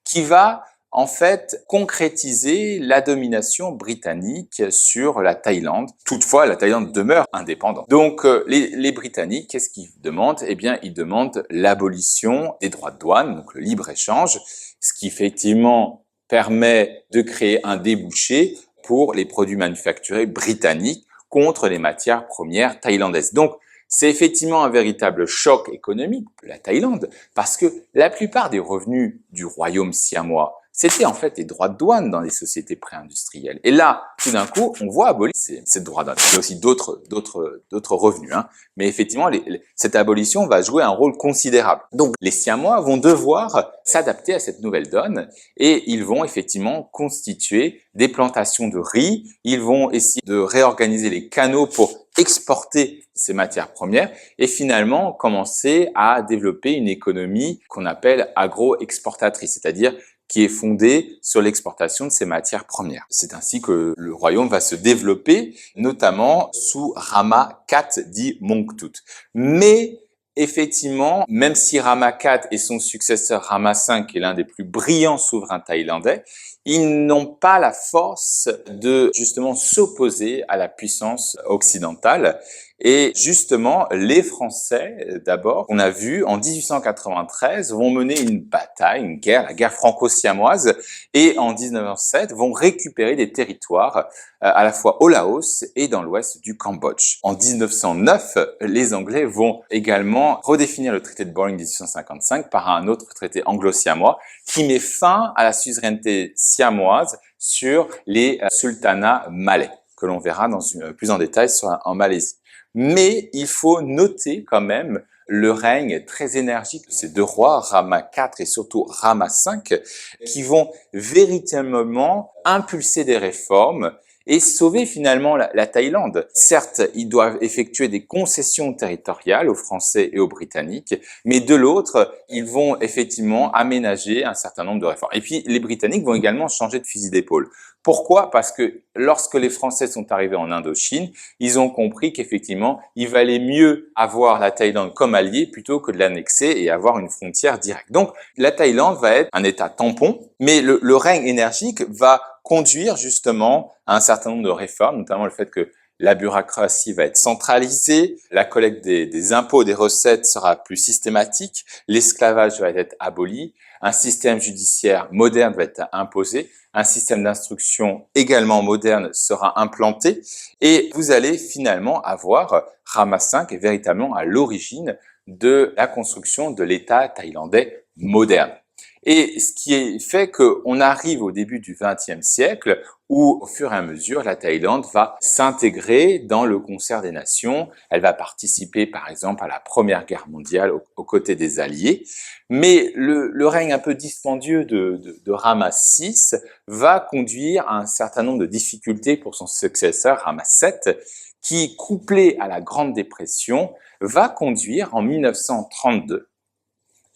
qui va en fait concrétiser la domination britannique sur la Thaïlande. Toutefois, la Thaïlande demeure indépendante. Donc les Britanniques, qu'est-ce qu'ils demandent ? Eh bien, ils demandent l'abolition des droits de douane, donc le libre-échange, ce qui effectivement permet de créer un débouché pour les produits manufacturés britanniques contre les matières premières thaïlandaises. Donc, c'est effectivement un véritable choc économique pour la Thaïlande, parce que la plupart des revenus du royaume siamois c'était en fait les droits de douane dans les sociétés pré-industrielles. Et là, tout d'un coup, on voit abolir ces droits de douane. Il y a aussi d'autres revenus, hein. Mais effectivement, cette abolition va jouer un rôle considérable. Donc, les Siamois vont devoir s'adapter à cette nouvelle donne et ils vont effectivement constituer des plantations de riz. Ils vont essayer de réorganiser les canaux pour exporter ces matières premières et finalement commencer à développer une économie qu'on appelle agro-exportatrice, c'est-à-dire qui est fondée sur l'exportation de ces matières premières. C'est ainsi que le royaume va se développer, notamment sous Rama IV dit Mongtut. Mais effectivement, même si Rama IV et son successeur Rama V est l'un des plus brillants souverains thaïlandais, ils n'ont pas la force de justement s'opposer à la puissance occidentale. Et justement, les Français, d'abord, on a vu en 1893, vont mener une bataille, une guerre, la guerre franco-siamoise, et en 1907 vont récupérer des territoires à la fois au Laos et dans l'ouest du Cambodge. En 1909, les Anglais vont également redéfinir le traité de Boring 1855 par un autre traité anglo-siamois qui met fin à la suzeraineté siamoise sur les sultanats malais, que l'on verra plus en détail en Malaisie. Mais il faut noter quand même le règne très énergique de ces deux rois, Rama IV et surtout Rama V, qui vont véritablement impulser des réformes et sauver finalement la Thaïlande. Certes, ils doivent effectuer des concessions territoriales aux Français et aux Britanniques, mais de l'autre, ils vont effectivement aménager un certain nombre de réformes. Et puis, les Britanniques vont également changer de fusil d'épaule. Pourquoi? Parce que lorsque les Français sont arrivés en Indochine, ils ont compris qu'effectivement, il valait mieux avoir la Thaïlande comme alliée plutôt que de l'annexer et avoir une frontière directe. Donc, la Thaïlande va être un État tampon, mais le règne énergique va conduire justement à un certain nombre de réformes, notamment le fait que la bureaucratie va être centralisée, la collecte des impôts, des recettes sera plus systématique, l'esclavage va être aboli, un système judiciaire moderne va être imposé, un système d'instruction également moderne sera implanté et vous allez finalement avoir Rama V qui est véritablement à l'origine de la construction de l'État thaïlandais moderne. Et ce qui fait qu'on arrive au début du XXe siècle où, au fur et à mesure, la Thaïlande va s'intégrer dans le concert des nations. Elle va participer, par exemple, à la Première Guerre mondiale aux côtés des Alliés. Mais le règne un peu dispendieux de Rama VI va conduire à un certain nombre de difficultés pour son successeur, Rama VII, qui, couplé à la Grande Dépression, va conduire en 1932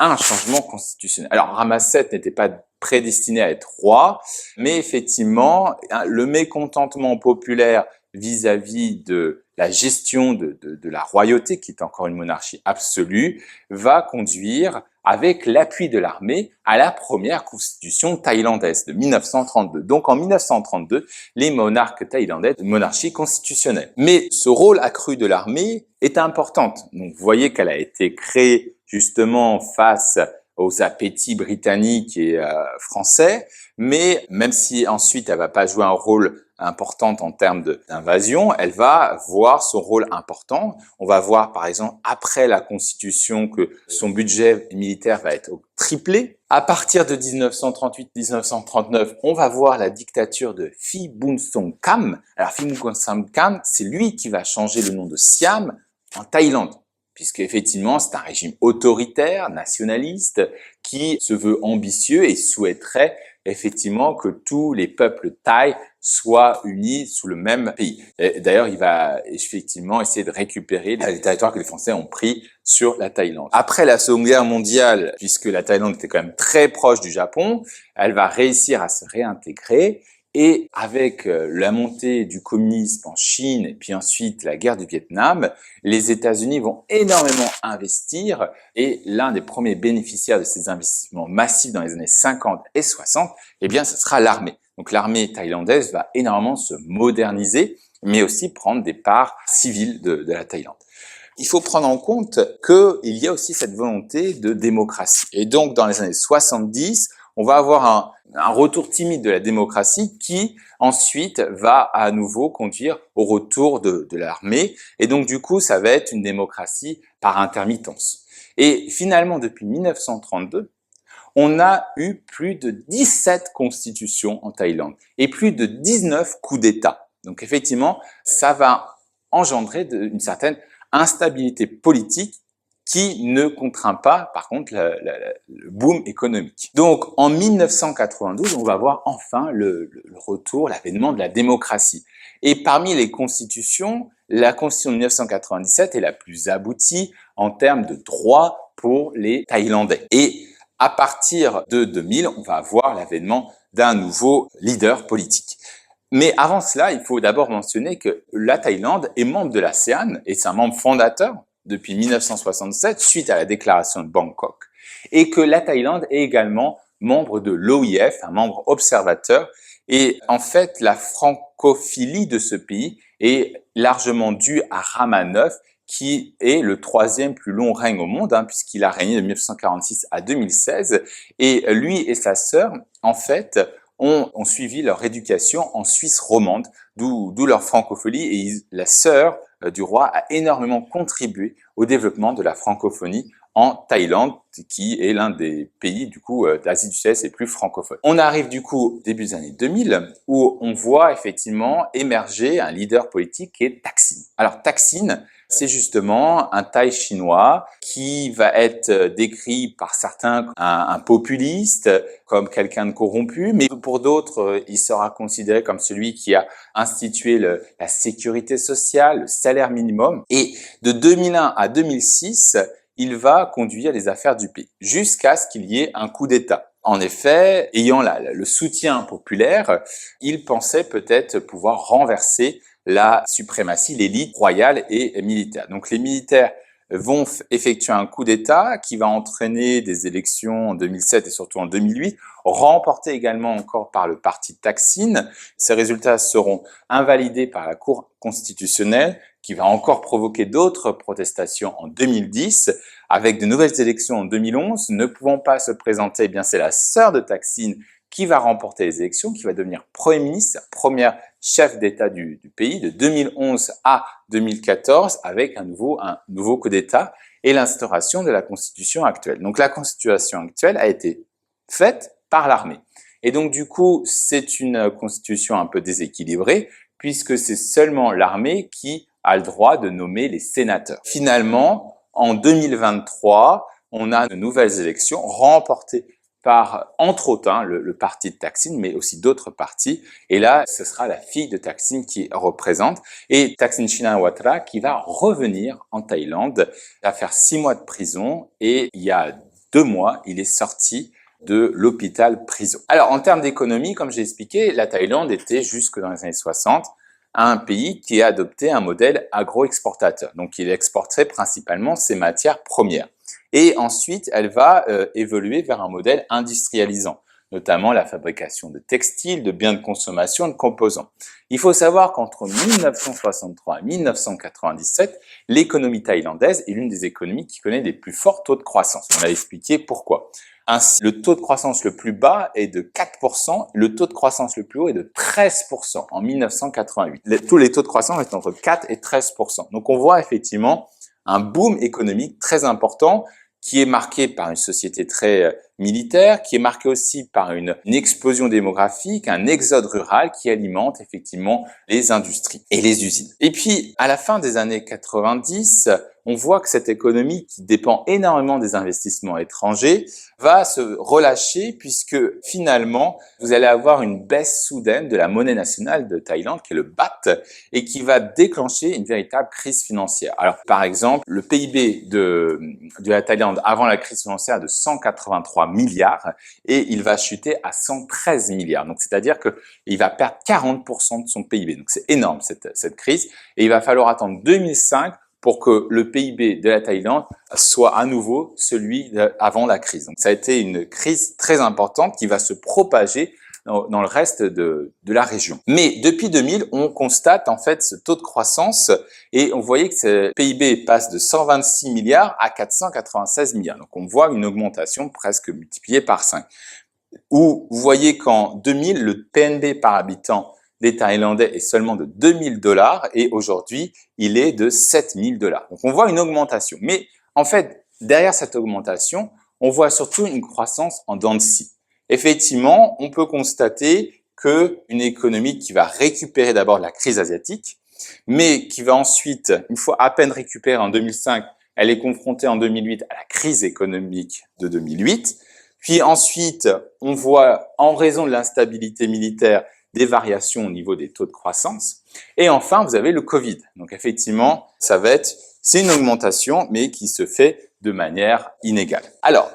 à un changement constitutionnel. Alors, Rama VII n'était pas prédestiné à être roi, mais effectivement, le mécontentement populaire vis-à-vis de la gestion de la royauté, qui est encore une monarchie absolue, va conduire, avec l'appui de l'armée, à la première constitution thaïlandaise de 1932. Donc en 1932, les monarques thaïlandais, monarchie constitutionnelle. Mais ce rôle accru de l'armée est important. Donc vous voyez qu'elle a été créée justement face aux appétits britanniques et français, mais même si ensuite elle va pas jouer un rôle important en termes d'invasion, elle va voir son rôle important. On va voir par exemple après la Constitution que son budget militaire va être triplé. À partir de 1938-1939, on va voir la dictature de Phibun-Son Kham. Alors Phibun-Son Kham, c'est lui qui va changer le nom de Siam en Thaïlande, puisque effectivement c'est un régime autoritaire, nationaliste, qui se veut ambitieux et souhaiterait effectivement que tous les peuples thaïs soient unis sous le même pays. D'ailleurs, il va effectivement essayer de récupérer les territoires que les Français ont pris sur la Thaïlande. Après la Seconde Guerre mondiale, puisque la Thaïlande était quand même très proche du Japon, elle va réussir à se réintégrer. Et avec la montée du communisme en Chine et puis ensuite la guerre du Vietnam, les États-Unis vont énormément investir et l'un des premiers bénéficiaires de ces investissements massifs dans les années 50 et 60, eh bien, ce sera l'armée. Donc l'armée thaïlandaise va énormément se moderniser, mais aussi prendre des parts civiles de la Thaïlande. Il faut prendre en compte qu'il y a aussi cette volonté de démocratie. Et donc, dans les années 70, on va avoir un retour timide de la démocratie qui, ensuite, va à nouveau conduire au retour de l'armée. Et donc, du coup, ça va être une démocratie par intermittence. Et finalement, depuis 1932, on a eu plus de 17 constitutions en Thaïlande et plus de 19 coups d'État. Donc effectivement, ça va engendrer une certaine instabilité politique qui ne contraint pas, par contre, le boom économique. Donc, en 1992, on va voir enfin le retour, l'avènement de la démocratie. Et parmi les constitutions, la constitution de 1997 est la plus aboutie en termes de droits pour les Thaïlandais. Et à partir de 2000, on va avoir l'avènement d'un nouveau leader politique. Mais avant cela, il faut d'abord mentionner que la Thaïlande est membre de l'ASEAN et c'est un membre fondateur depuis 1967 suite à la déclaration de Bangkok et que la Thaïlande est également membre de l'OIF, un membre observateur. Et en fait, la francophilie de ce pays est largement due à Rama IX, qui est le troisième plus long règne au monde, puisqu'il a régné de 1946 à 2016. Et lui et sa sœur, en fait, ont suivi leur éducation en Suisse romande, d'où leur francophonie. Et la sœur du roi a énormément contribué au développement de la francophonie en Thaïlande, qui est l'un des pays du coup d'Asie du Sud-Est les plus francophones. On arrive du coup début des années 2000 où on voit effectivement émerger un leader politique qui est Thaksin. Alors Thaksin, c'est justement un Thaï chinois qui va être décrit par certains un populiste, comme quelqu'un de corrompu, mais pour d'autres, il sera considéré comme celui qui a institué la sécurité sociale, le salaire minimum. Et de 2001 à 2006, il va conduire les affaires du pays, jusqu'à ce qu'il y ait un coup d'État. En effet, ayant le soutien populaire, il pensait peut-être pouvoir renverser la suprématie, l'élite royale et militaire. Donc les militaires vont effectuer un coup d'État qui va entraîner des élections en 2007 et surtout en 2008, remportées également encore par le parti Thaksin. Ces résultats seront invalidés par la Cour constitutionnelle qui va encore provoquer d'autres protestations en 2010, avec de nouvelles élections en 2011. Ne pouvant pas se présenter, eh bien c'est la sœur de Thaksin qui va remporter les élections, qui va devenir Premier ministre, première chef d'État du pays de 2011 à 2014, avec un nouveau coup d'État et l'instauration de la constitution actuelle. Donc la constitution actuelle a été faite par l'armée. Et donc du coup, c'est une constitution un peu déséquilibrée, puisque c'est seulement l'armée qui a le droit de nommer les sénateurs. Finalement, en 2023, on a de nouvelles élections remportées par, entre autres, le parti de Thaksin, mais aussi d'autres partis. Et là, ce sera la fille de Thaksin qui représente. Et Thaksin Shinawatra qui va revenir en Thaïlande, va faire 6 mois de prison. Et il y a 2 mois, il est sorti de l'hôpital prison. Alors, en termes d'économie, comme j'ai expliqué, la Thaïlande était jusque dans les années 60 un pays qui a adopté un modèle agro-exportateur. Donc, il exporterait principalement ses matières premières. Et ensuite, elle va évoluer vers un modèle industrialisant, notamment la fabrication de textiles, de biens de consommation, de composants. Il faut savoir qu'entre 1963 et 1997, l'économie thaïlandaise est l'une des économies qui connaît les plus forts taux de croissance. On a expliqué pourquoi. Ainsi, le taux de croissance le plus bas est de 4%, le taux de croissance le plus haut est de 13% en 1988. Tous les taux de croissance sont entre 4 et 13%. Donc on voit effectivement un boom économique très important qui est marqué par une société très militaire, qui est marqué aussi par une explosion démographique, un exode rural qui alimente effectivement les industries et les usines. Et puis, à la fin des années 90, on voit que cette économie qui dépend énormément des investissements étrangers va se relâcher puisque finalement, vous allez avoir une baisse soudaine de la monnaie nationale de Thaïlande, qui est le baht, et qui va déclencher une véritable crise financière. Alors, par exemple, le PIB de la Thaïlande avant la crise financière est de 183 milliards et il va chuter à 113 milliards. Donc, c'est-à-dire qu'il va perdre 40% de son PIB. Donc, c'est énorme cette crise et il va falloir attendre 2005 pour que le PIB de la Thaïlande soit à nouveau celui avant la crise. Donc, ça a été une crise très importante qui va se propager dans le reste de la région. Mais depuis 2000, on constate en fait ce taux de croissance et on voyait que ce PIB passe de 126 milliards à 496 milliards. Donc on voit une augmentation presque multipliée par 5. Où vous voyez qu'en 2000, le PNB par habitant des Thaïlandais est seulement de $2000 et aujourd'hui, il est de $7000. Donc on voit une augmentation. Mais en fait, derrière cette augmentation, on voit surtout une croissance en dents de scie. Effectivement, on peut constater qu'une économie qui va récupérer d'abord la crise asiatique, mais qui va ensuite, une fois à peine récupérée en 2005, elle est confrontée en 2008 à la crise économique de 2008. Puis ensuite, on voit, en raison de l'instabilité militaire, des variations au niveau des taux de croissance. Et enfin, vous avez le Covid. Donc effectivement, c'est une augmentation, mais qui se fait de manière inégale. Alors,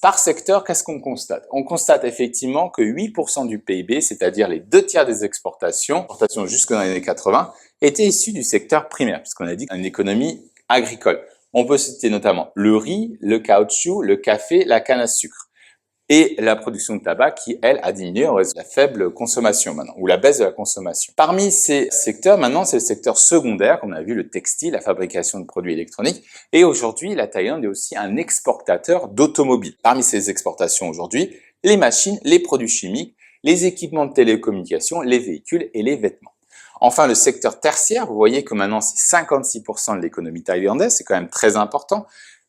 par secteur, qu'est-ce qu'on constate? On constate effectivement que 8% du PIB, c'est-à-dire les 2 tiers des exportations jusque dans les années 80, étaient issus du secteur primaire, puisqu'on a dit une économie agricole. On peut citer notamment le riz, le caoutchouc, le café, la canne à sucre. Et la production de tabac qui, elle, a diminué en raison de la faible consommation maintenant, ou la baisse de la consommation. Parmi ces secteurs, maintenant, c'est le secteur secondaire, comme on a vu, le textile, la fabrication de produits électroniques. Et aujourd'hui, la Thaïlande est aussi un exportateur d'automobiles. Parmi ces exportations aujourd'hui, les machines, les produits chimiques, les équipements de télécommunications, les véhicules et les vêtements. Enfin, le secteur tertiaire, vous voyez que maintenant, c'est 56% de l'économie thaïlandaise, c'est quand même très important.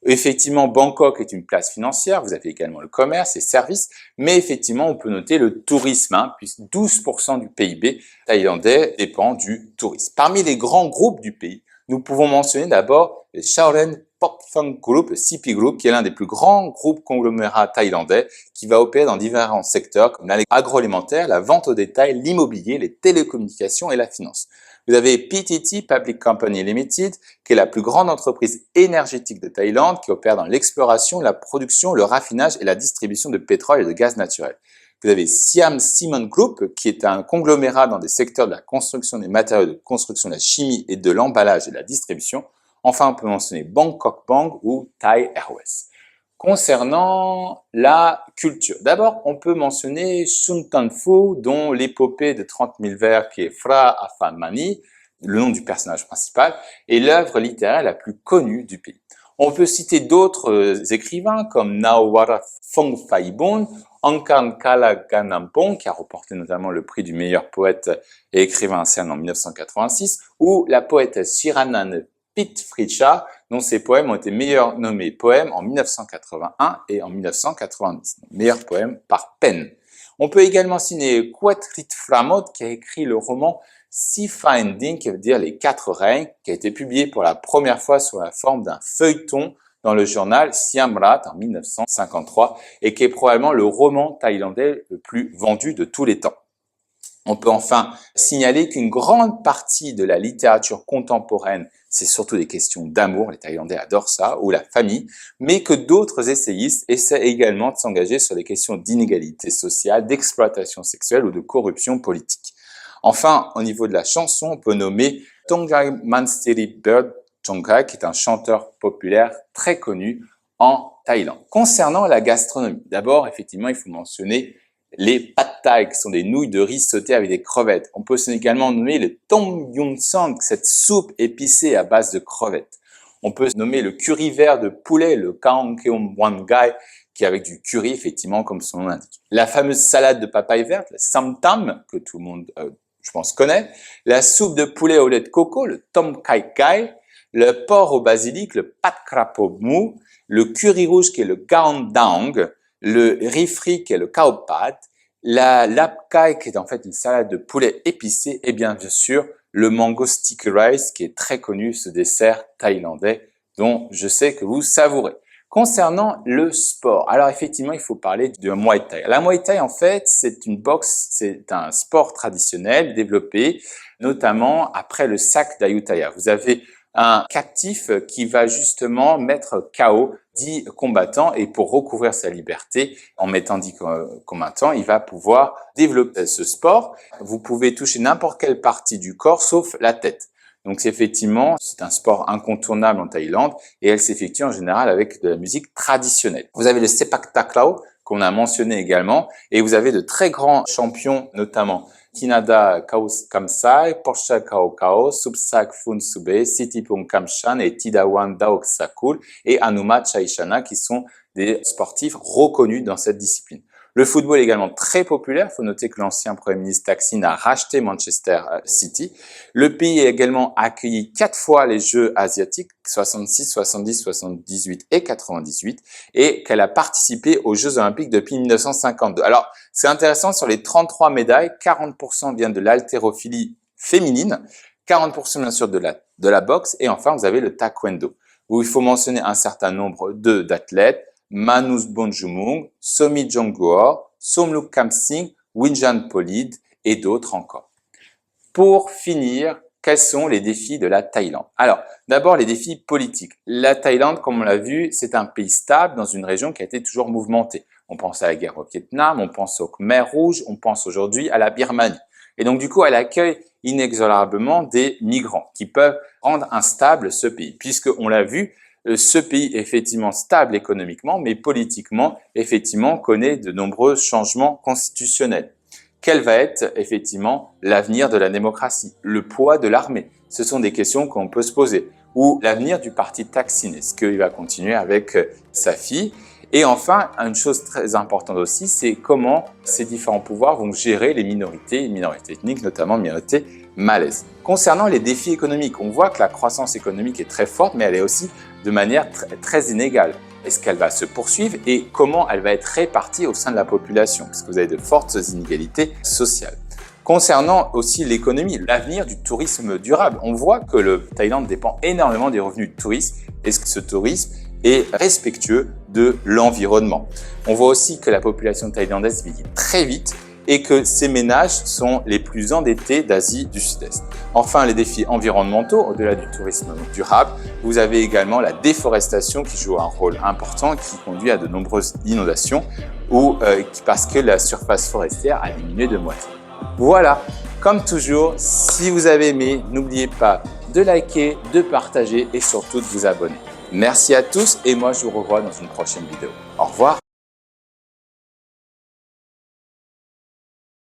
Effectivement, Bangkok est une place financière, vous avez également le commerce et services, mais effectivement, on peut noter le tourisme, puisque 12% du PIB thaïlandais dépend du tourisme. Parmi les grands groupes du pays, nous pouvons mentionner d'abord le Shaolin Pop Funk Group, le CP Group, qui est l'un des plus grands groupes conglomérats thaïlandais, qui va opérer dans différents secteurs comme l'agroalimentaire, la vente au détail, l'immobilier, les télécommunications et la finance. Vous avez PTT Public Company Limited, qui est la plus grande entreprise énergétique de Thaïlande, qui opère dans l'exploration, la production, le raffinage et la distribution de pétrole et de gaz naturel. Vous avez Siam Cement Group, qui est un conglomérat dans des secteurs de la construction des matériaux de construction, de la chimie et de l'emballage et de la distribution. Enfin, on peut mentionner Bangkok Bank ou Thai Airways. Concernant la culture, d'abord, on peut mentionner Sun Tan Phu, dont l'épopée de 30 000 vers, qui est Phra Afan Mani, le nom du personnage principal, est l'œuvre littéraire la plus connue du pays. On peut citer d'autres écrivains comme Nawara Phongphaibun, Angkar Kalaganampong, qui a remporté notamment le prix du meilleur poète et écrivain ancien en 1986, ou la poétesse Shiranan Pitfricha, dont ses poèmes ont été meilleurs nommés poèmes en 1981 et en 1990. Meilleurs poèmes par peine. On peut également citer Quatrit Framod, qui a écrit le roman Si Finding, qui veut dire Les Quatre Règnes, qui a été publié pour la première fois sous la forme d'un feuilleton dans le journal Siam Rat en 1953 et qui est probablement le roman thaïlandais le plus vendu de tous les temps. On peut enfin signaler qu'une grande partie de la littérature contemporaine, c'est surtout des questions d'amour, les Thaïlandais adorent ça, ou la famille, mais que d'autres essayistes essaient également de s'engager sur des questions d'inégalité sociale, d'exploitation sexuelle ou de corruption politique. Enfin, au niveau de la chanson, on peut nommer Tongkai Mansteri Bird Tongkai, qui est un chanteur populaire très connu en Thaïlande. Concernant la gastronomie, d'abord, effectivement, il faut mentionner les pad thai, qui sont des nouilles de riz sautées avec des crevettes. On peut également nommer le tom yum sang, cette soupe épicée à base de crevettes. On peut nommer le curry vert de poulet, le kaong keum wan gai, qui est avec du curry, effectivement, comme son nom l'indique. La fameuse salade de papaye verte, le sam tam, que tout le monde, je pense, connaît. La soupe de poulet au lait de coco, le tom kai kai. Le porc au basilic, le pat crapaud mou. Le curry rouge, qui est le gaon dang. Le riz frit, qui est le khao pat, la lap kai, qui est en fait une salade de poulet épicée, et bien sûr le mango sticky rice, qui est très connu, ce dessert thaïlandais dont je sais que vous savourez. Concernant le sport, alors effectivement, il faut parler du Muay Thai. La Muay Thai, en fait, c'est une boxe, c'est un sport traditionnel développé notamment après le sac d'Ayutthaya. Vous avez un captif qui va justement mettre KO 10 combattants et pour recouvrir sa liberté, en mettant 10 combattants, il va pouvoir développer ce sport. Vous pouvez toucher n'importe quelle partie du corps sauf la tête. Donc effectivement, c'est un sport incontournable en Thaïlande et elle s'effectue en général avec de la musique traditionnelle. Vous avez le Sepak Takraw qu'on a mentionné également et vous avez de très grands champions, notamment Kinada Kaus Kamsai, Porsche Kao Kao, Subsak Fun Sube, Sitipung Kamshan et Tidawan Daok Sakul et Anuma Chaishana qui sont des sportifs reconnus dans cette discipline. Le football est également très populaire. Il faut noter que l'ancien Premier ministre Thaksin a racheté Manchester City. Le pays a également accueilli 4 fois les Jeux asiatiques, 66, 70, 78 et 98, et qu'elle a participé aux Jeux olympiques depuis 1952. Alors, c'est intéressant, sur les 33 médailles, 40% viennent de l'haltérophilie féminine, 40% bien sûr de la boxe, et enfin, vous avez le taekwondo, où il faut mentionner un certain nombre d'athlètes, Manus Bonjumung, Somi Jonggoor, Somluk Kamsing, Winjan Polid et d'autres encore. Pour finir, quels sont les défis de la Thaïlande? Alors, d'abord les défis politiques. La Thaïlande, comme on l'a vu, c'est un pays stable dans une région qui a été toujours mouvementée. On pense à la guerre au Vietnam, on pense au Khmer Rouge, on pense aujourd'hui à la Birmanie. Et donc du coup, elle accueille inexorablement des migrants qui peuvent rendre instable ce pays, puisqu'on l'a vu, ce pays est effectivement stable économiquement, mais politiquement, effectivement, connaît de nombreux changements constitutionnels. Quel va être effectivement l'avenir de la démocratie? Le poids de l'armée? Ce sont des questions qu'on peut se poser. Ou l'avenir du parti Thaksin? Est-ce qu'il va continuer avec sa fille? Et enfin, une chose très importante aussi, c'est comment ces différents pouvoirs vont gérer les minorités ethniques, notamment minorités malaises. Concernant les défis économiques, on voit que la croissance économique est très forte, mais elle est aussi de manière très inégale. Est-ce qu'elle va se poursuivre et comment elle va être répartie au sein de la population? Parce que vous avez de fortes inégalités sociales. Concernant aussi l'économie, l'avenir du tourisme durable, on voit que le Thaïlande dépend énormément des revenus du tourisme. Est-ce que ce tourisme est respectueux de l'environnement? On voit aussi que la population thaïlandaise vieillit très vite et que ces ménages sont les plus endettés d'Asie du Sud-Est. Enfin, les défis environnementaux, au-delà du tourisme durable, vous avez également la déforestation qui joue un rôle important, qui conduit à de nombreuses inondations parce que la surface forestière a diminué de moitié. Voilà, comme toujours, si vous avez aimé, n'oubliez pas de liker, de partager et surtout de vous abonner. Merci à tous et moi je vous revois dans une prochaine vidéo. Au revoir.